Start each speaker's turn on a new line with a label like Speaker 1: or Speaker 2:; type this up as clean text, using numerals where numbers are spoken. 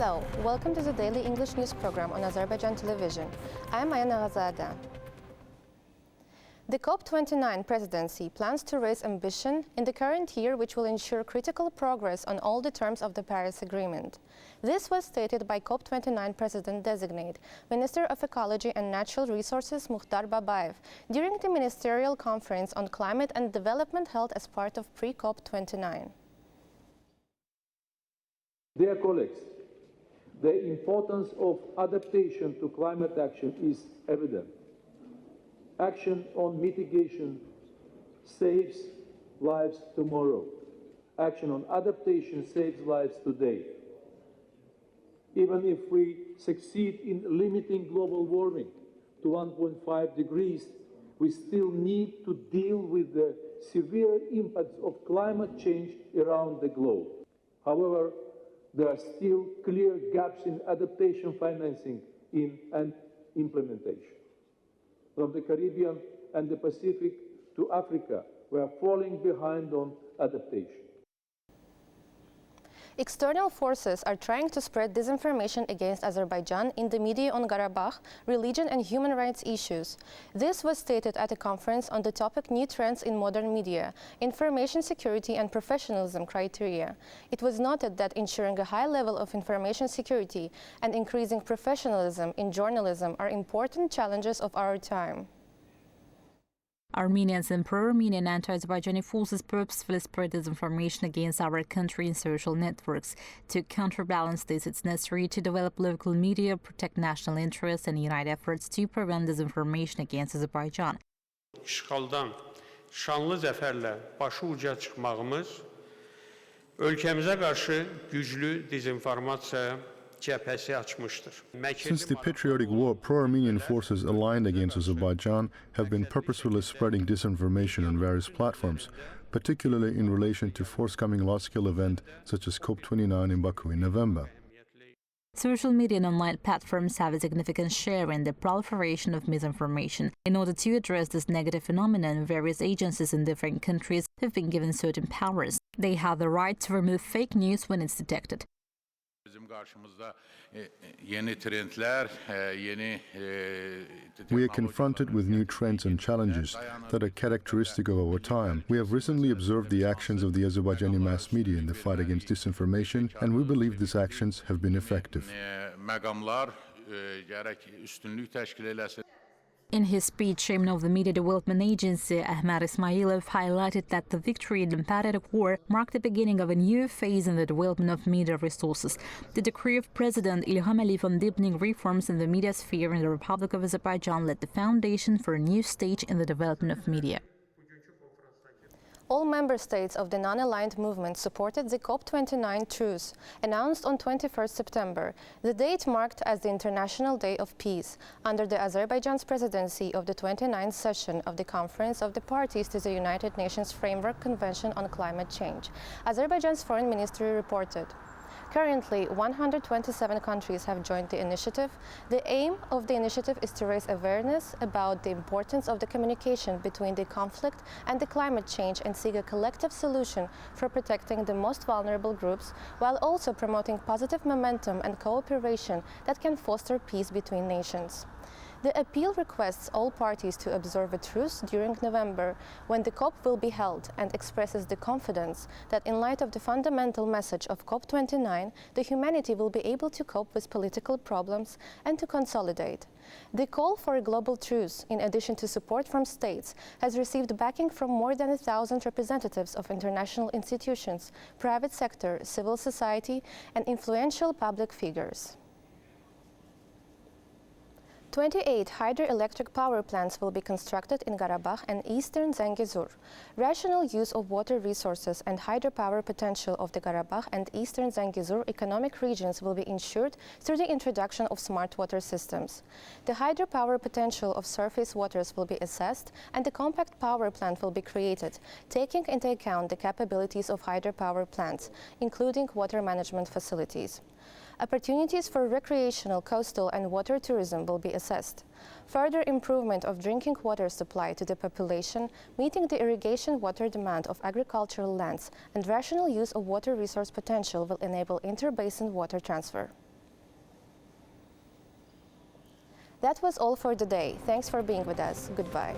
Speaker 1: Hello, welcome to the daily English news program on Azərbaycan Televiziya. I am Ayana. The COP29 presidency plans to raise ambition in the current year, which will ensure critical progress on all the terms of the Paris Agreement. This was stated by COP29 President-designate, Minister of Ecology and Natural Resources Mukhtar Babayev during the ministerial conference on climate and development held as part of pre-COP29.
Speaker 2: Dear colleagues, the importance of adaptation to climate action is evident. Action on mitigation saves lives tomorrow. Action on adaptation saves lives today. Even if we succeed in limiting global warming to 1.5 degrees, we still need to deal with the severe impacts of climate change around the globe. However, there are still clear gaps in adaptation financing and implementation. From the Caribbean and the Pacific to Africa, we are falling behind on adaptation.
Speaker 1: External forces are trying to spread disinformation against Azerbaijan in the media on Karabakh, religion and human rights issues. This was stated at a conference on the topic New Trends in Modern Media, Information Security and Professionalism Criteria. It was noted that ensuring a high level of information security and increasing professionalism in journalism are important challenges of our time.
Speaker 3: Armenians and pro-Armenian anti-Azerbaijani forces purposefully spread disinformation against our country in social networks. To counterbalance this, it's necessary to develop local media, protect national interests, and unite efforts to prevent disinformation against Azerbaijan.
Speaker 4: İşğaldan şanlı zəfərlə başı uca çıxmağımız ölkəmizə qarşı güclü dezinformasiya
Speaker 5: Since the patriotic war, pro-Armenian forces aligned against Azerbaijan have been purposefully spreading disinformation on various platforms, particularly in relation to forthcoming large-scale events such as COP29 in Baku in November.
Speaker 3: Social media and online platforms have a significant share in the proliferation of misinformation. In order to address this negative phenomenon, various agencies in different countries have been given certain powers. They have the right to remove fake news when it's detected.
Speaker 5: We are confronted with new trends and challenges that are characteristic of our time. We have recently observed the actions of the Azerbaijani mass media in the fight against disinformation, and we believe these actions have been effective.
Speaker 3: In his speech, Chairman of the Media Development Agency, Ahmed Ismailov, highlighted that the victory in the patriotic war marked the beginning of a new phase in the development of media resources. The decree of President Ilham on deepening reforms in the media sphere in the Republic of Azerbaijan laid the foundation for a new stage in the development of media.
Speaker 1: All member states of the non-aligned movement supported the COP29 truce, announced on 21 September. The date marked as the International Day of Peace, under the Azerbaijan's presidency of the 29th session of the Conference of the Parties to the United Nations Framework Convention on Climate Change. Azerbaijan's Foreign Ministry reported. Currently, 127 countries have joined the initiative. The aim of the initiative is to raise awareness about the importance of the communication between the conflict and the climate change and seek a collective solution for protecting the most vulnerable groups, while also promoting positive momentum and cooperation that can foster peace between nations. The appeal requests all parties to observe a truce during November, when the COP will be held, and expresses the confidence that in light of the fundamental message of COP29, the humanity will be able to cope with political problems and to consolidate. The call for a global truce, in addition to support from states, has received backing from more than 1,000 representatives of international institutions, private sector, civil society, and influential public figures. 28 hydroelectric power plants will be constructed in Karabakh and eastern Zangezur. Rational use of water resources and hydropower potential of the Karabakh and eastern Zangezur economic regions will be ensured through the introduction of smart water systems. The hydropower potential of surface waters will be assessed, and the compact power plant will be created, taking into account the capabilities of hydropower plants, including water management facilities. Opportunities for recreational, coastal and water tourism will be assessed. Further improvement of drinking water supply to the population, meeting the irrigation water demand of agricultural lands, and rational use of water resource potential will enable inter-basin water transfer. That was all for today. Thanks for being with us. Goodbye.